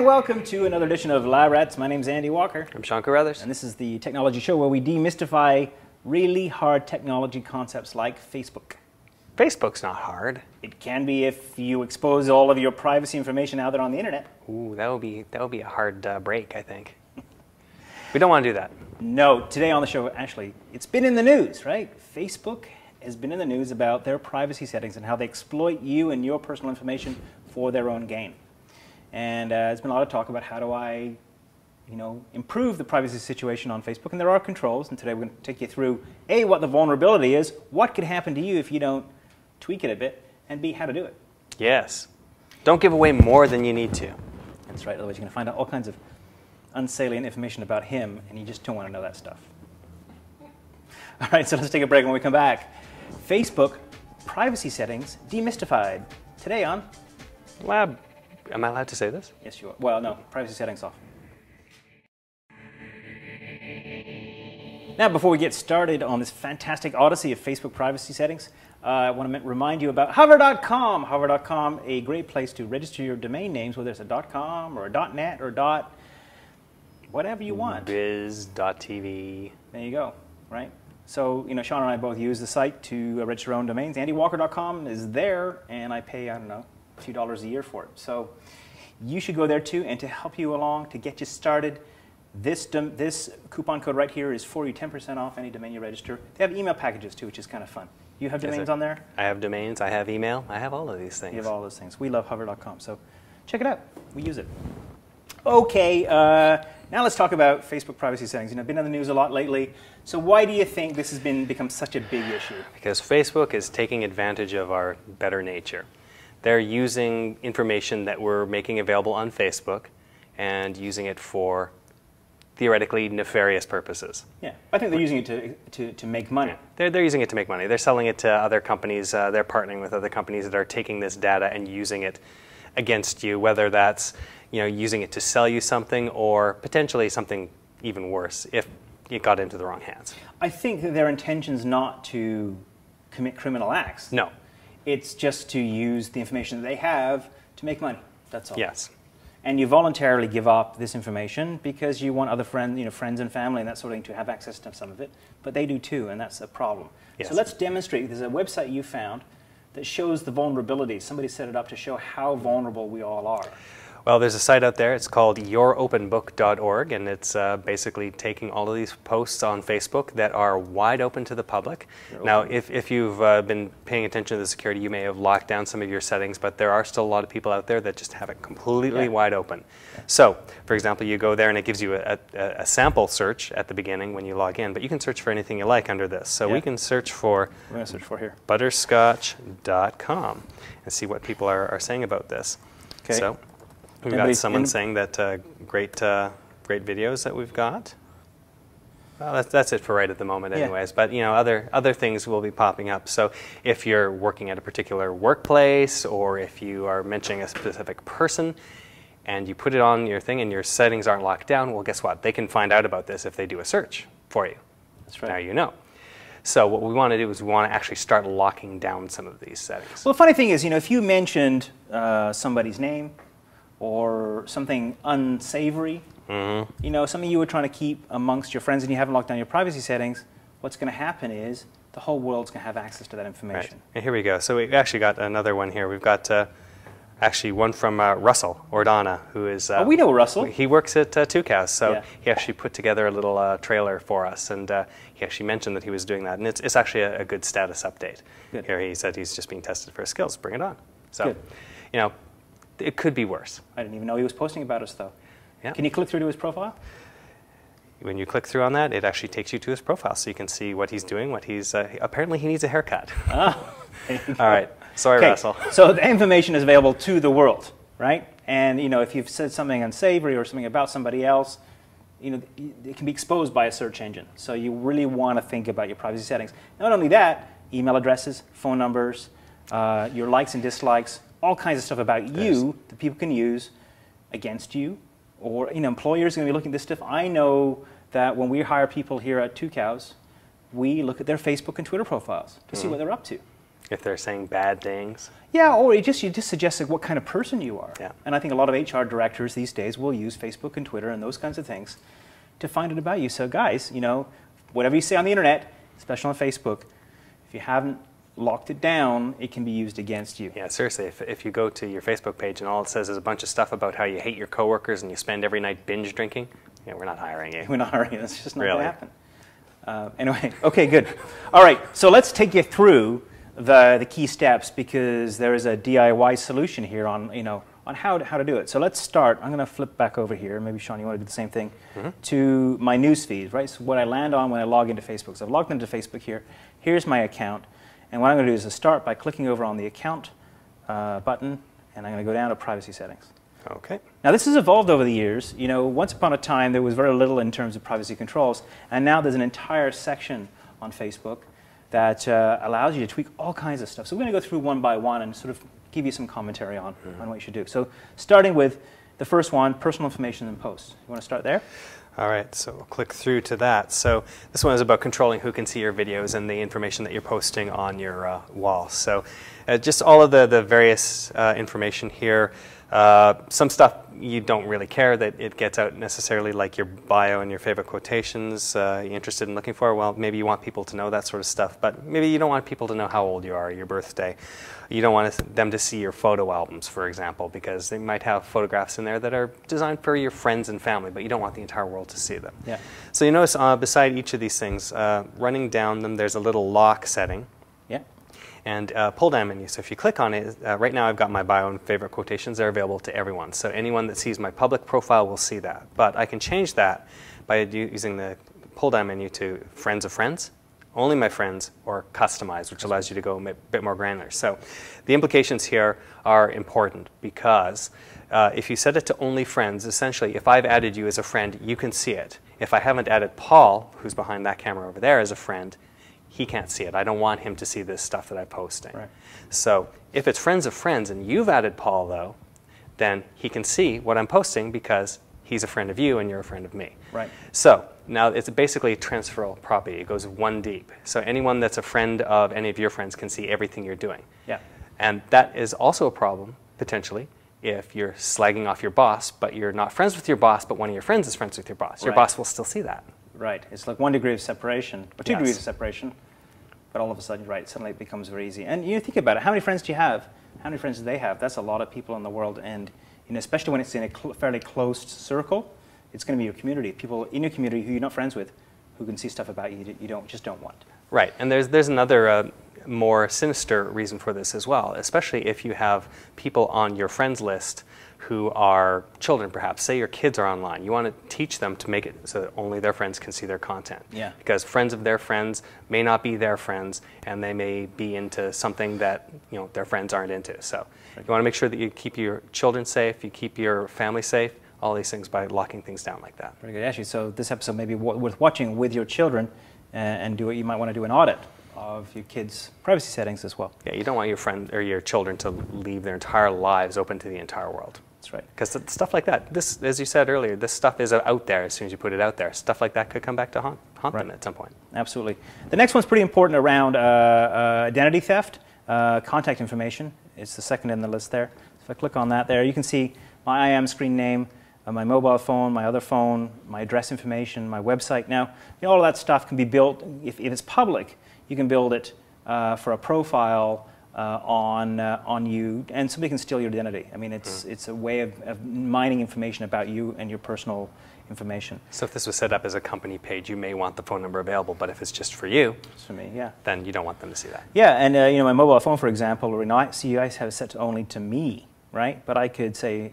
welcome to another edition of Lab Rats. My name's Andy Walker. I'm Sean Carruthers. And this is the technology show where we demystify really hard technology concepts like Facebook. Facebook's not hard. It can be if you expose all of your privacy information out there on the internet. Ooh, that would be a hard break, I think. We don't want to do that. No, today on the show, actually, it's been in the news, right? Facebook has been in the news about their privacy settings and how they exploit you and your personal information for their own gain. And there's been a lot of talk about how do I, improve the privacy situation on Facebook. And there are controls. And today we're going to take you through, A, what the vulnerability is, what could happen to you if you don't tweak it a bit, and B, how to do it. Yes. Don't give away more than you need to. That's right. Otherwise, you're going to find out all kinds of unsalient information about him, and you just don't want to know that stuff. All right, so let's take a break. When we come back, Facebook privacy settings demystified. Today on Lab. Am I allowed to say this? Yes, you are. Well, no, privacy settings off. Now, before we get started on this fantastic odyssey of Facebook privacy settings, I want to remind you about Hover.com. Hover.com, a great place to register your domain names, whether it's a .com or a .net or whatever you want. Biz.tv. There you go, right? So, Sean and I both use the site to register our own domains. AndyWalker.com is there, and I pay, a few dollars a year for it. So you should go there too, and to help you along, to get you started, this coupon code right here is for you 10% off any domain you register. They have email packages too, which is kind of fun. You have domains on there? I have domains, I have email, I have all of these things. You have all those things. We love Hover.com, so check it out. We use it. Okay, now let's talk about Facebook privacy settings. Been in the news a lot lately. So why do you think this has become such a big issue? Because Facebook is taking advantage of our better nature. They're using information that we're making available on Facebook and using it for theoretically nefarious purposes. Yeah, I think they're using it to make money. Yeah. They're using it to make money. They're selling it to other companies. They're partnering with other companies that are taking this data and using it against you, whether that's using it to sell you something or potentially something even worse if it got into the wrong hands. I think that their intention's not to commit criminal acts. No. It's just to use the information that they have to make money. That's all. Yes. And you voluntarily give up this information because you want other friends and family and that sort of thing to have access to some of it. But they do too, and that's a problem. Yes. So let's demonstrate. There's a website you found that shows the vulnerabilities. Somebody set it up to show how vulnerable we all are. Well, there's a site out there. It's called youropenbook.org, and it's basically taking all of these posts on Facebook that are wide open to the public. Now, if you've been paying attention to the security, you may have locked down some of your settings, but there are still a lot of people out there that just have it completely wide open. So, for example, you go there and it gives you a sample search at the beginning when you log in, but you can search for anything you like under this. So we can search for, we're going to search for here, butterscotch.com and see what people are saying about this. Okay. So, we've got someone saying that great videos that we've got. Well, that's it for right at the moment anyways. But other things will be popping up. So if you're working at a particular workplace or if you are mentioning a specific person and you put it on your thing and your settings aren't locked down, well, guess what? They can find out about this if they do a search for you. That's right. Now you know. So what we want to do is we want to actually start locking down some of these settings. Well, the funny thing is, if you mentioned somebody's name, or something unsavory, something you were trying to keep amongst your friends and you haven't locked down your privacy settings, what's going to happen is the whole world's going to have access to that information. Right. And here we go. So we've actually got another one here. We've got actually one from Russell Ordana, who is... we know Russell. He works at Tucows, so he actually put together a little trailer for us, and he actually mentioned that he was doing that. And it's actually a good status update. Good. Here he said he's just being tested for his skills. Bring it on. So, good. It could be worse. I didn't even know he was posting about us, though. Yeah. Can you click through to his profile? When you click through on that, it actually takes you to his profile, so you can see what he's doing, apparently he needs a haircut. Oh, all right. Sorry, Russell. So the information is available to the world, right? And, if you've said something unsavory or something about somebody else, it can be exposed by a search engine. So you really want to think about your privacy settings. Not only that, email addresses, phone numbers, your likes and dislikes, all kinds of stuff about you that people can use against you, or employers are going to be looking at this stuff. I know that when we hire people here at Tucows, we look at their Facebook and Twitter profiles to see what they're up to. If they're saying bad things. Yeah, or you just suggest what kind of person you are. Yeah. And I think a lot of HR directors these days will use Facebook and Twitter and those kinds of things to find out about you. So guys, you know, whatever you say on the internet, especially on Facebook, if you haven't locked it down, it can be used against you. Yeah, seriously, if you go to your Facebook page and all it says is a bunch of stuff about how you hate your coworkers and you spend every night binge drinking, yeah, we're not hiring you. We're not hiring you. That's just not Really? going to happen. Anyway, okay, good. All right, so let's take you through the key steps, because there is a DIY solution here on, you know, on how to do it. So let's start. I'm going to flip back over here. Maybe, Sean, you want to do the same thing, to my news feed, right? So what I land on when I log into Facebook. So I've logged into Facebook here. Here's my account. And what I'm going to do is to start by clicking over on the account button, and I'm going to go down to privacy settings. Okay. Now this has evolved over the years. You know, once upon a time there was very little in terms of privacy controls, and now there's an entire section on Facebook that allows you to tweak all kinds of stuff. So we're going to go through one by one and sort of give you some commentary on what you should do. So starting with the first one, personal information and posts. You want to start there? All right, so we'll click through to that. So this one is about controlling who can see your videos and the information that you're posting on your wall. So just all of the various information here. Some stuff you don't really care that it gets out necessarily, like your bio and your favorite quotations you're interested in looking for. Well, maybe you want people to know that sort of stuff, but maybe you don't want people to know how old you are, your birthday. You don't want them to see your photo albums, for example, because they might have photographs in there that are designed for your friends and family, but you don't want the entire world to see them. Yeah. So you notice beside each of these things, running down them, there's a little lock setting. Yeah. And pull down menu. So if you click on it, right now I've got my bio and favorite quotations. They're available to everyone. So anyone that sees my public profile will see that. But I can change that by using the pull down menu to friends of friends, only my friends, or customize, which allows you to go a bit more granular. So the implications here are important, because if you set it to only friends, essentially if I've added you as a friend, you can see it. If I haven't added Paul, who's behind that camera over there, as a friend, he can't see it. I don't want him to see this stuff that I'm posting. Right. So if it's friends of friends and you've added Paul, though, then he can see what I'm posting because he's a friend of you and you're a friend of me. Right. So now it's basically transferable property. It goes one deep. So anyone that's a friend of any of your friends can see everything you're doing. Yeah. And that is also a problem, potentially, if you're slagging off your boss, but you're not friends with your boss, but one of your friends is friends with your boss. Your boss will still see that. Right. It's like 1 degree of separation, or 2 Yes. degrees of separation, but all of a sudden, right, suddenly it becomes very easy. And you think about it, how many friends do you have? How many friends do they have? That's a lot of people in the world, and you know, especially when it's in a fairly closed circle, it's going to be your community, people in your community who you're not friends with, who can see stuff about you that you just don't want. Right, and there's another more sinister reason for this as well, especially if you have people on your friends list who are children, perhaps. Say your kids are online. You want to teach them to make it so that only their friends can see their content. Yeah. Because friends of their friends may not be their friends, and they may be into something that their friends aren't into. So you want to make sure that you keep your children safe, you keep your family safe, all these things by locking things down like that. Very good, actually. So this episode may be worth watching with your children, and you might want to do an audit of your kids' privacy settings as well. Yeah, you don't want your friend or your children to leave their entire lives open to the entire world. That's right. Because stuff like that, this, as you said earlier, this stuff is out there as soon as you put it out there. Stuff like that could come back to haunt them at some point. Absolutely. The next one's pretty important around identity theft, contact information. It's the second in the list there. So if I click on that there, you can see my IAM screen name, my mobile phone, my other phone, my address information, my website. Now, all of that stuff can be built, if it's public, you can build it for a profile on you, and somebody can steal your identity. I mean, it's a way of mining information about you and your personal information. So if this was set up as a company page, you may want the phone number available, but if it's just for you, it's for me, yeah, then you don't want them to see that. Yeah, and my mobile phone, for example, I see you guys have it set to only to me, right? But I could say,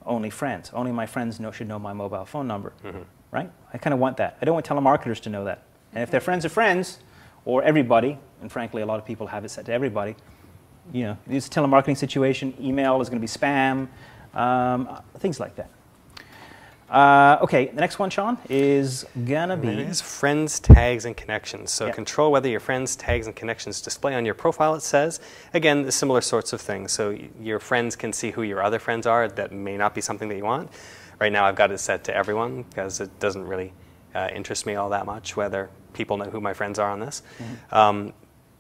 only friends. Only my friends should know my mobile phone number, right? I kind of want that. I don't want telemarketers to know that. And if they're friends of friends, or everybody, and frankly a lot of people have it set to everybody, it's a telemarketing situation, email is going to be spam, things like that. Okay, the next one, Sean, is going to be... It is friends, tags, and connections. So control whether your friends, tags, and connections display on your profile, it says. Again, the similar sorts of things. So your friends can see who your other friends are. That may not be something that you want. Right now I've got it set to everyone because it doesn't really interest me all that much whether people know who my friends are on this.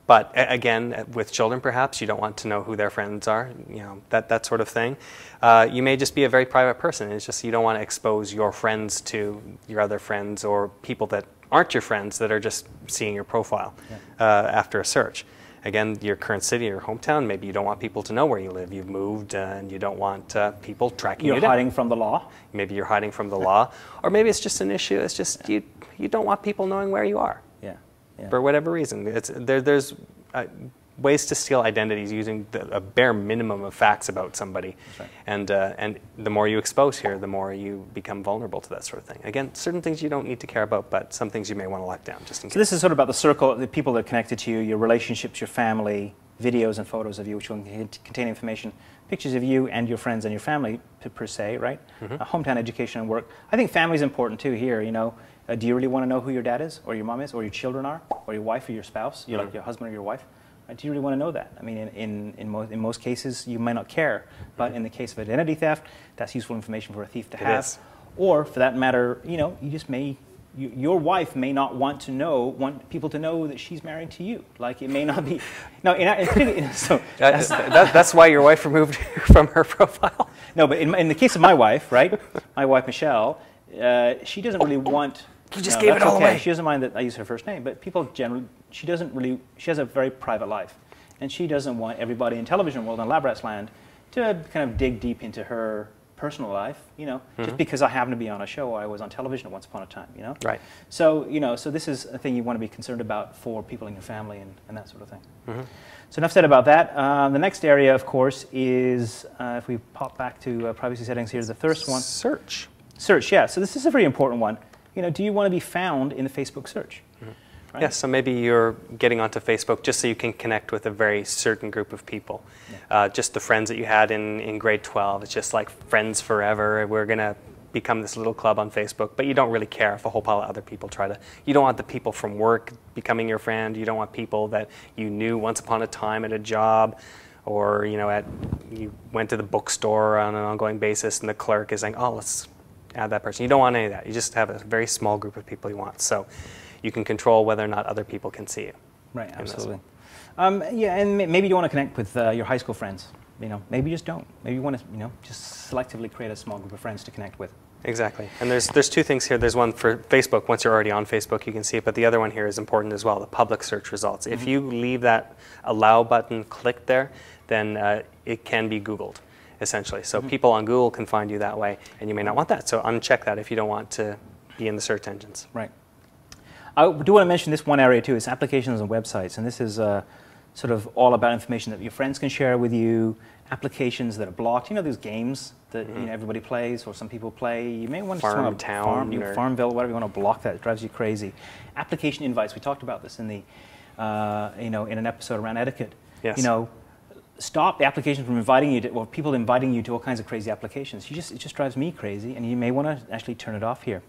But again, with children, perhaps you don't want to know who their friends are, you know, that sort of thing. You may just be a very private person. It's just you don't want to expose your friends to your other friends or people that aren't your friends that are just seeing your profile after a search. Again, your current city, your hometown, maybe you don't want people to know where you live. You've moved and you don't want people tracking you down. You're hiding from the law? Maybe you're hiding from the law. Or maybe it's just an issue. It's just you don't want people knowing where you are. For whatever reason. There's ways to steal identities using a bare minimum of facts about somebody. Right. And the more you expose here, the more you become vulnerable to that sort of thing. Again, certain things you don't need to care about, but some things you may want to lock down just in case. So this is sort of about the circle, the people that are connected to you, your relationships, your family, videos and photos of you, which will contain information, pictures of you and your friends and your family per se, right? Hometown education and work. I think family is important too here, you know. Do you really want to know who your dad is, or your mom is, or your children are, or your wife or your spouse, like your husband or your wife? Do you really want to know that? I mean, in most cases, you might not care, but in the case of identity theft, that's useful information for a thief to have. Or, for that matter, you know, you just may, your wife may not want people to know that she's married to you. Like, it may not be. No, so that's why your wife removed you from her profile. No, but in the case of my wife, right? My wife Michelle, she doesn't really want. You just gave it all away. She doesn't mind that I use her first name, but people generally, she has a very private life. And she doesn't want everybody in television world and Lab Rats land to kind of dig deep into her personal life, you know, just because I happen to be on a show or I was on television once upon a time, you know? Right. So, you know, so this is a thing you want to be concerned about for people in your family and that sort of thing. So enough said about that. The next area, of course, is, if we pop back to privacy settings here, the first one. Search. Search, yeah. So this is a very important one. You know, do you want to be found in the Facebook search? Right? Yes, so maybe you're getting onto Facebook just so you can connect with a very certain group of people. Just the friends that you had in grade 12. It's just like friends forever. We're going to become this little club on Facebook, but you don't really care if a whole pile of other people try to. You don't want the people from work becoming your friend. You don't want people that you knew once upon a time at a job, or, you know, you went to the bookstore on an ongoing basis and the clerk is saying, oh, let's add that person. You don't want any of that. You just have a very small group of people you want. So you can control whether or not other people can see you. Right, absolutely. Yeah, and maybe you want to connect with your high school friends. You know, maybe you just don't. Maybe you want to, you know, just selectively create a small group of friends to connect with. Exactly. And there's two things here. There's one for Facebook. Once you're already on Facebook, you can see it. But the other one here is important as well, the public search results. If you leave that allow button clicked there, then it can be Googled, essentially. So people on Google can find you that way, and you may not want that. So uncheck that if you don't want to be in the search engines. Right. I do want to mention this one area too, is applications and websites. And this is sort of all about information that your friends can share with you, applications that are blocked. You know, those games that you know, everybody plays or some people play. You may want to Farmville, whatever you want to block that. It drives you crazy. Application invites. We talked about this in the you know, in an episode around etiquette. Yes. You know, stop the application from inviting you to, or people inviting you to all kinds of crazy applications. It just drives me crazy, and you may want to actually turn it off here.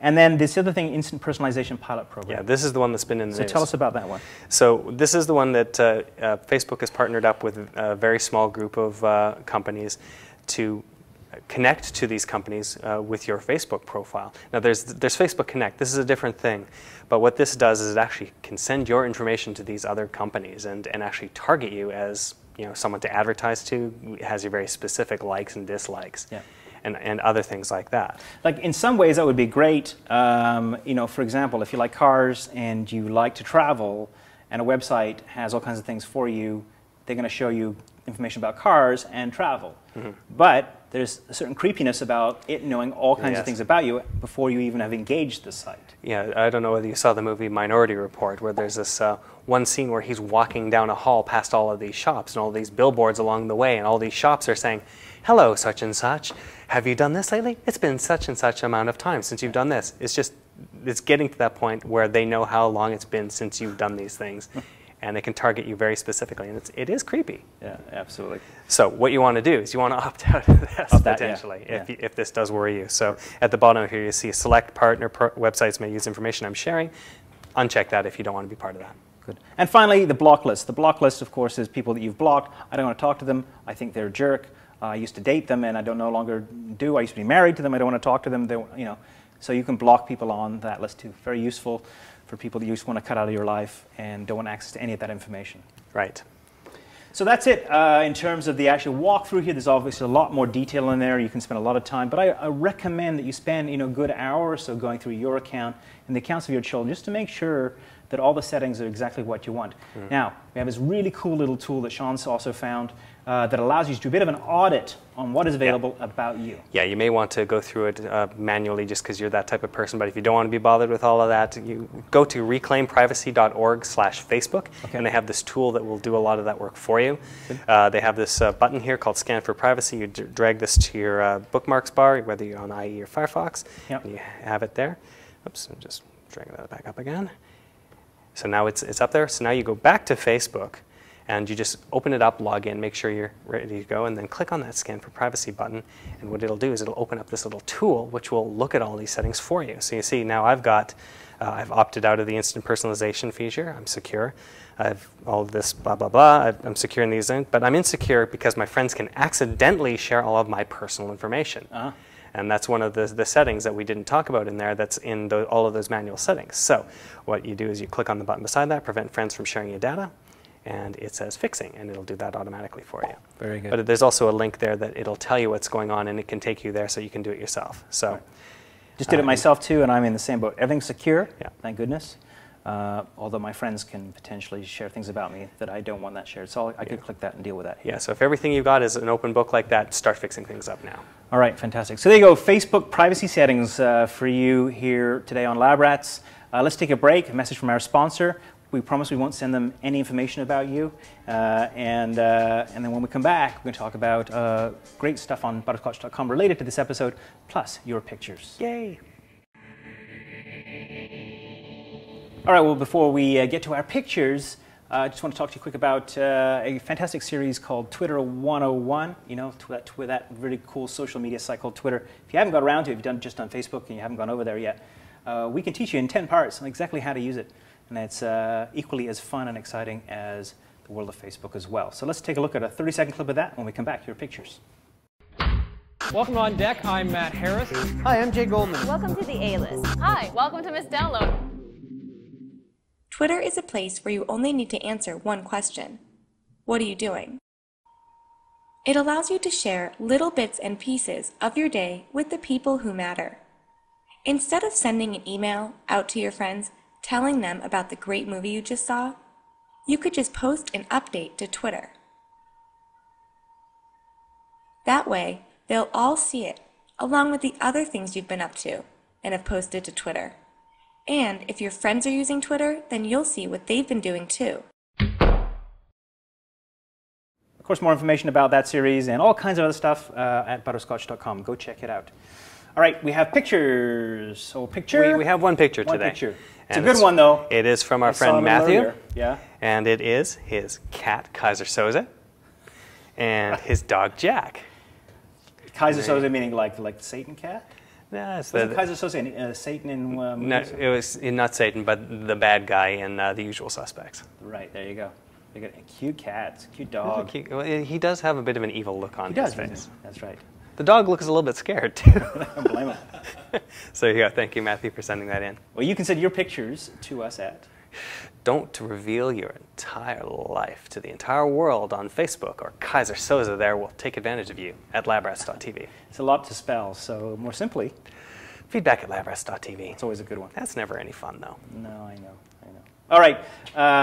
And then this other thing, Instant Personalization Pilot Program. Yeah, this is the one that's been in the news. So tell us about that one. So this is the one that Facebook has partnered up with a very small group of companies to connect to these companies with your Facebook profile. Now there's Facebook Connect. This is a different thing. But what this does is it actually can send your information to these other companies and actually target you as, you know, someone to advertise to. It has your very specific likes and dislikes. Yeah. And other things like that. Like in some ways that would be great. You know, for example, if you like cars and you like to travel and a website has all kinds of things for you, they're going to show you information about cars and travel. But there's a certain creepiness about it knowing all kinds of things about you before you even have engaged the site. Yeah, I don't know whether you saw the movie Minority Report, where there's this one scene where he's walking down a hall past all of these shops and all these billboards along the way, and all these shops are saying, hello, such and such. Have you done this lately? It's been such and such amount of time since you've done this. It's getting to that point where they know how long it's been since you've done these things. And they can target you very specifically, and it is creepy. Yeah, absolutely. So what you want to do is you want to opt out of this potentially, if this does worry you. So at the bottom here you see select partner websites may use information I'm sharing. Uncheck that if you don't want to be part of that. Good. And finally, the block list. The block list, of course, is people that you've blocked. I don't want to talk to them. I think they're a jerk. I used to date them, and I don't no longer do. I used to be married to them. I don't want to talk to them. They, you know. So you can block people on that list too. Very useful for people that you just want to cut out of your life and don't want access to any of that information. Right. So that's it in terms of the actual walkthrough here. There's obviously a lot more detail in there. You can spend a lot of time, but I recommend that you spend a good hour or so going through your account and the accounts of your children just to make sure that all the settings are exactly what you want. Now, we have this really cool little tool that Sean's also found that allows you to do a bit of an audit on what is available about you. Yeah, you may want to go through it manually just because you're that type of person, but if you don't want to be bothered with all of that, you go to reclaimprivacy.org/Facebook, and they have this tool that will do a lot of that work for you. They have this button here called Scan for Privacy. You drag this to your bookmarks bar, whether you're on IE or Firefox, and you have it there. Oops, I'm just dragging that back up again. So now it's up there. So now you go back to Facebook, and you just open it up, log in, make sure you're ready to go, and then click on that Scan for Privacy button. And what it'll do is it'll open up this little tool which will look at all these settings for you. So you see now I've opted out of the instant personalization feature. I'm secure. I've all of this blah, blah, blah. I'm secure in these, but I'm insecure because my friends can accidentally share all of my personal information. And that's one of the settings that we didn't talk about in there that's in all of those manual settings. So what you do is you click on the button beside that, prevent friends from sharing your data, and it says fixing, and it'll do that automatically for you. Very good. But there's also a link there that it'll tell you what's going on, and it can take you there so you can do it yourself. So, just did it myself too, and I'm in the same boat. Everything's secure, thank goodness. Although my friends can potentially share things about me that I don't want that shared. So I could click that and deal with that. Yeah, so if everything you've got is an open book like that, start fixing things up now. All right, fantastic. So there you go, Facebook privacy settings for you here today on Lab Rats. Let's take a break, a message from our sponsor. We promise we won't send them any information about you. And then when we come back, we're going to talk about great stuff on butterscotch.com related to this episode, plus your pictures. Yay! All right, well, before we get to our pictures, I just want to talk to you quick about a fantastic series called Twitter 101, with that really cool social media site called Twitter. If you haven't got around to it, if you've just done Facebook and you haven't gone over there yet, we can teach you in 10 parts on exactly how to use it. And it's equally as fun and exciting as the world of Facebook as well. So let's take a look at a 30-second clip of that when we come back. Your pictures. Welcome on deck. I'm Matt Harris. Hi, I'm Jay Goldman. Welcome to the A-List. Hi, welcome to Miss Download. Twitter is a place where you only need to answer one question. What are you doing? It allows you to share little bits and pieces of your day with the people who matter. Instead of sending an email out to your friends telling them about the great movie you just saw, you could just post an update to Twitter. That way, they'll all see it, along with the other things you've been up to and have posted to Twitter. And if your friends are using Twitter, then you'll see what they've been doing too. Of course, more information about that series and all kinds of other stuff at butterscotch.com. Go check it out. All right, we have pictures. So picture? We have one picture today. One picture. It's a good one, though. It is from our friend Matthew. Yeah. And it is his cat, Kaiser Soze, and his dog, Jack. Kaiser Soze meaning like Satan cat? Yeah, it's Kaiser Soze, Satan in no, it was not Satan, but the bad guy in The Usual Suspects. Right, there you go. They got a cute cat, cute dog. Cute, well, he does have a bit of an evil look on his face. That's right. The dog looks a little bit scared, too. I don't blame him. So yeah, thank you, Matthew, for sending that in. Well, you can send your pictures to us at... Don't reveal your entire life to the entire world on Facebook, or Kaiser Soze there will take advantage of you at labrats.tv. It's a lot to spell, so more simply... Feedback at labrats.tv. It's always a good one. That's never any fun, though. No, I know. All right,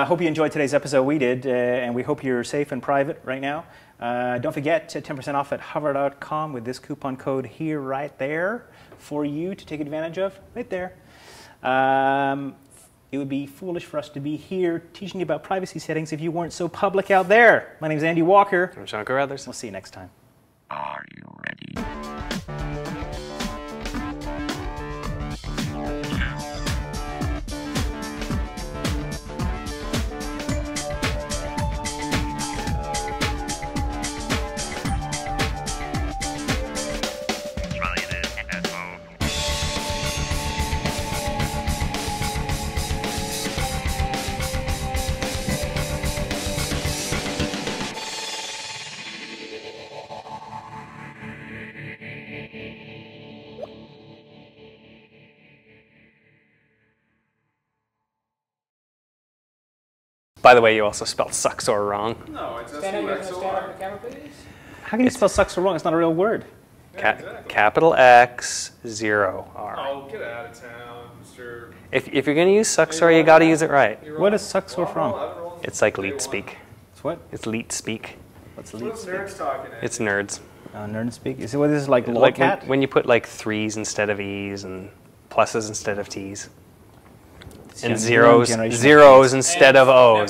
hope you enjoyed today's episode. We did, and we hope you're safe and private right now. Don't forget, 10% off at hover.com with this coupon code here, right there, for you to take advantage of, right there. It would be foolish for us to be here teaching you about privacy settings if you weren't so public out there. My name is Andy Walker. I'm Sean Carruthers. We'll see you next time. Are you ready? By the way, you also spelled Suxor wrong. No, it's Stand up, stand SUXOR. up on the camera, please. How can you spell Suxor wrong? It's not a real word. Capital X, 0 R. Oh, get out of town, Mr. If you're going to use Suxor, you got to use it right. What is Suxor from? It's like leet speak. It's what? It's leet speak. What's What's leet speak? nerds talking? It's nerds. Nerd speak? Is it what this is like Like lolcat? when you put like 3s instead of E's and pluses instead of T's. And Young zeros generation of zeros instead of O's.